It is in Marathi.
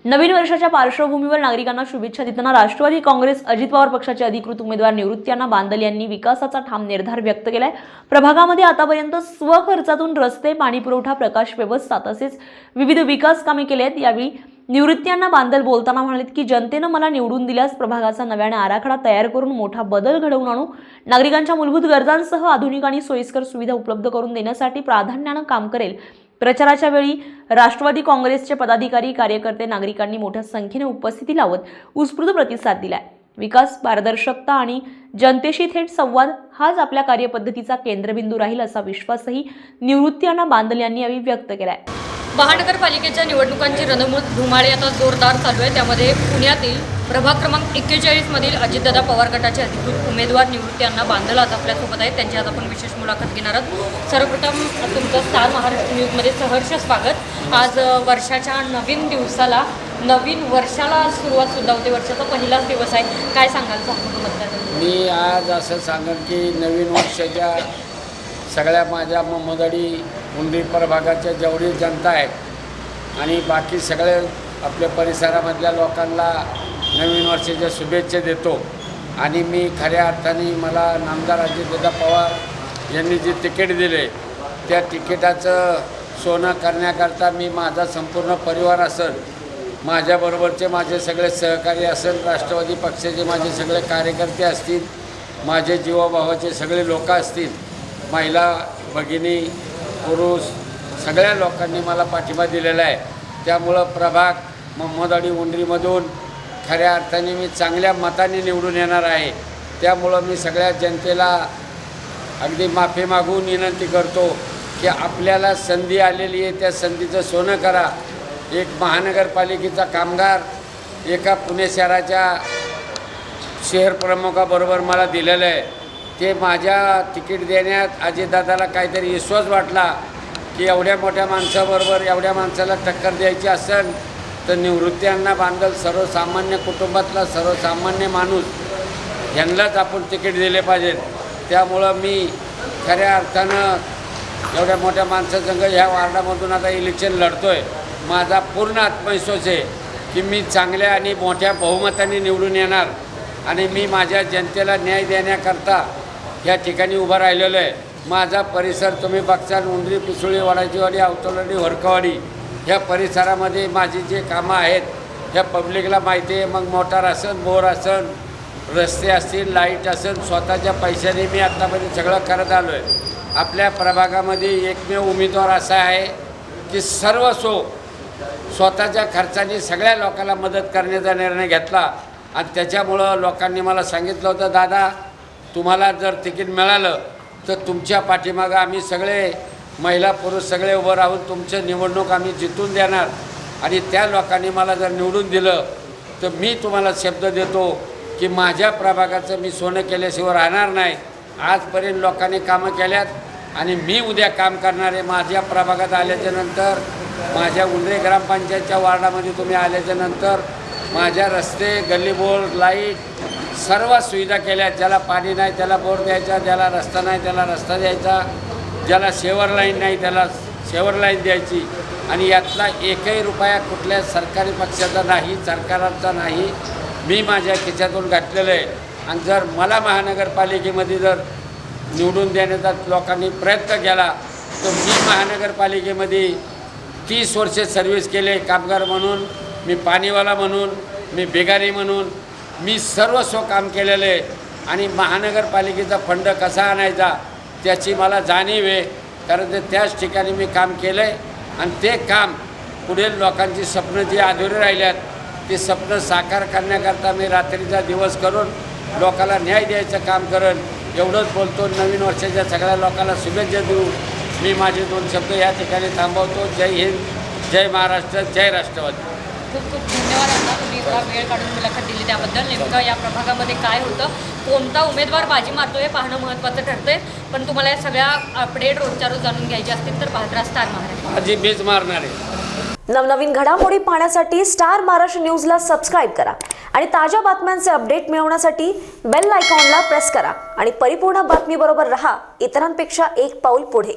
नवीन वर्षाच्या पार्श्वभूमीवर नागरिकांना शुभेच्छा देताना राष्ट्रवादी काँग्रेस अजित पवार पक्षाचे अधिकृत उमेदवार निवृत्त्यांना बांदल यांनी विकासाचा ठाम निर्धार व्यक्त केलाय। प्रभागामध्ये आतापर्यंत स्वखर्चातून रस्ते, पाणी पुरवठा, प्रकाश व्यवस्था तसेच विविध विकास कामे केली आहेत। यावेळी निवृत्त्यांना बांदल बोलताना म्हणालेत की जनतेने मला निवडून दिल्यास प्रभागाचा नव्याने आराखडा तयार करून मोठा बदल घडवून आणू, नागरिकांच्या मूलभूत गरजांसह आधुनिक आणि सोयीस्कर सुविधा उपलब्ध करून देण्यासाठी प्राधान्याने काम करेल। प्रचाराच्या वेळी राष्ट्रवादी काँग्रेसचे पदाधिकारी, कार्यकर्ते, नागरिकांनी मोठ्या संख्येने उपस्थिती लावत उत्स्फूर्त प्रतिसाद दिलाय। विकास, पारदर्शकता आणि जनतेशी थेट संवाद हाच आपल्या कार्यपद्धतीचा केंद्रबिंदू राहील असा विश्वासही निवृत्त्यांना बांदल यांनी यावेळी व्यक्त केलाय। महानगरपालिकेच्या निवडणुकांची रणधुमाळी आता जोरदार चालू आहे। त्यामध्ये पुण्यातील प्रभाग क्रमांक 41 मधील अजितदादा पवार गटाचे अधिकृत उमेदवार निवृत्त्यांना बांदल आज आपल्यासोबत आहेत। त्यांची आज आपण विशेष मुलाखत घेणार आहोत। सर्वप्रथम तुमचं स्टार महाराष्ट्र न्यूजमध्ये सहर्ष स्वागत। आज वर्षाच्या नवीन दिवसाला, नवीन वर्षाला सुरुवात सुद्धा होते, वर्षाचा पहिलाच दिवस आहे, काय सांगाल सांगून? मी आज असं सांगेन की नवीन वर्षाच्या सगळ्या माझ्या मोहम्मदवाडी उंडी प्रभागाच्या जेवढी जनता आहे आणि बाकी सगळे आपल्या परिसरामधल्या लोकांना नवीन वर्षाच्या शुभेच्छा देतो। आणि मी खऱ्या अर्थाने मला नामदार अजितदादा पवार यांनी जे तिकीट दिले त्या तिकिटाचं सोनं करण्याकरता मी माझा संपूर्ण परिवार असेल, माझ्याबरोबरचे माझे सगळे सहकारी असेल, राष्ट्रवादी पक्षाचे माझे सगळे कार्यकर्ते असतील, माझे जीवाभावाचे सगळे लोक असतील, महिला भगिनी पुरुष सगळ्या लोकांनी मला पाठिंबा दिलेला आहे। त्यामुळं प्रभाग मोहम्मदवाडी उंडरीमधून खऱ्या अर्थाने मी चांगल्या मताने निवडून येणार आहे। त्यामुळं मी सगळ्या जनतेला अगदी माफी मागून विनंती करतो की आपल्याला संधी आलेली आहे, त्या संधीचं सोनं करा। एक महानगरपालिकेचा कामगार एका पुणे शहराच्या शहर प्रमुखाबरोबर मला दिलेलं आहे। ते माझ्या तिकीट देण्यात अजितदादाला काहीतरी विश्वास वाटला की एवढ्या मोठ्या माणसाबरोबर एवढ्या माणसाला टक्कर द्यायची असेल तर निवृत्त्यांना बांदल सर्वसामान्य कुटुंबातला सर्वसामान्य माणूस यांनाच आपण तिकीट दिले पाहिजे। त्यामुळं मी खऱ्या अर्थानं एवढ्या मोठ्या माणसासंग ह्या वार्डामधून आता इलेक्शन लढतो आहे। माझा पूर्ण आत्मविश्वास आहे की मी चांगल्या आणि मोठ्या बहुमताने निवडून येणार आणि मी माझ्या जनतेला न्याय देण्याकरता या ठिकाणी उभं राहिलेलो आहे। माझा परिसर तुम्ही बघसाल, उंडरी, पिसुळी, वडाचीवाडी, अवतलवाडी, होरकावाडी ह्या परिसरामध्ये माझी जे कामं आहेत ह्या पब्लिकला माहिती आहे। मग मोटार असेल, बोर असेल, रस्ते असतील, लाईट असेल, स्वतःच्या पैशाने मी आत्तापर्यंत सगळं करत आलो आहे। आपल्या प्रभागामध्ये एकमेव उमेदवार असा आहे की सर्वस्व स्वतःच्या खर्चाने सगळ्या लोकांना मदत करण्याचा निर्णय घेतला आणि त्याच्यामुळं लोकांनी मला सांगितलं होतं, दादा तुम्हाला जर तिकीट मिळालं तर तुमच्या पाठीमागं आम्ही सगळे महिला पुरुष सगळे उभं राहून तुमचं निवडणूक आम्ही जितून देणार। आणि त्या लोकांनी मला जर निवडून दिलं तर मी तुम्हाला शब्द देतो की माझ्या प्रभागाचं मी सोनं केल्याशिवाय राहणार नाही। आजपर्यंत लोकांनी कामं केल्यात आणि मी उद्या काम करणार आहे। माझ्या प्रभागात आल्याच्यानंतर, माझ्या उंडरी ग्रामपंचायतच्या वार्डामध्ये तुम्ही आल्याच्यानंतर माझ्या रस्ते, गल्ली बोर्ड, लाईट सर्व सुविधा केल्या। ज्याला पाणी नाही त्याला बोर द्यायचा, ज्याला रस्ता नाही त्याला रस्ता द्यायचा, ज्याला शेवर लाईन नाही त्याला शेवर लाईन द्यायची। आणि यातला एकही रुपया कुठल्या सरकारी पक्षाचा नाही, सरकाराचा नाही, मी माझ्या खिशातून घातलेलं आहे। आणि जर मला महानगरपालिकेमध्ये जर निवडून देण्याचा लोकांनी प्रयत्न केला तर मी महानगरपालिकेमध्ये 30 वर्षे सर्व्हिस केले, कामगार म्हणून, मी पाणीवाला म्हणून, मी बेगारी म्हणून, मी सर्वस्व काम केलेलं आहे। आणि महानगरपालिकेचा फंड कसा आणायचा त्याची मला जाणीव आहे, कारण ते त्याच ठिकाणी मी काम केलं आहे। आणि ते काम पुढील लोकांची स्वप्न जी अधुरी राहिल्यात ते स्वप्न साकार करण्याकरता मी रात्रीचा दिवस करून लोकांना न्याय द्यायचं काम करेन। एवढंच बोलतो। नवीन वर्षाच्या सगळ्या लोकांना शुभेच्छा देऊ। मी माझे 2 शब्द या ठिकाणी थांबवतो। जय हिंद, जय महाराष्ट्र, जय राष्ट्रवादी। खूप खूप धन्यवाद अण्णा, तुम्ही एवढा वेळ काढून मुलाखत दिली त्याबद्दल। नेमकं या प्रभागामध्ये काय होतं, कोणता उमेदवार बाजी मारतो हे पाहणं महत्त्वाचं ठरतंय। पण तुम्हाला या सगळ्या अपडेट रोजच्या रोज जाणून घ्यायचे असतील तर पाहत राहा स्टार महाराष्ट्र। माझी बीज मारणार आहे। नवनवीन घडामोडी पाहण्यासाठी स्टार महाराष्ट्र न्यूजला सबस्क्राईब करा आणि ताज्या बातम्यांचे अपडेट मिळवण्यासाठी बेल आयकॉनला प्रेस करा आणि परिपूर्ण बातमीबरोबर रहा, इतरांपेक्षा एक पाऊल पुढे।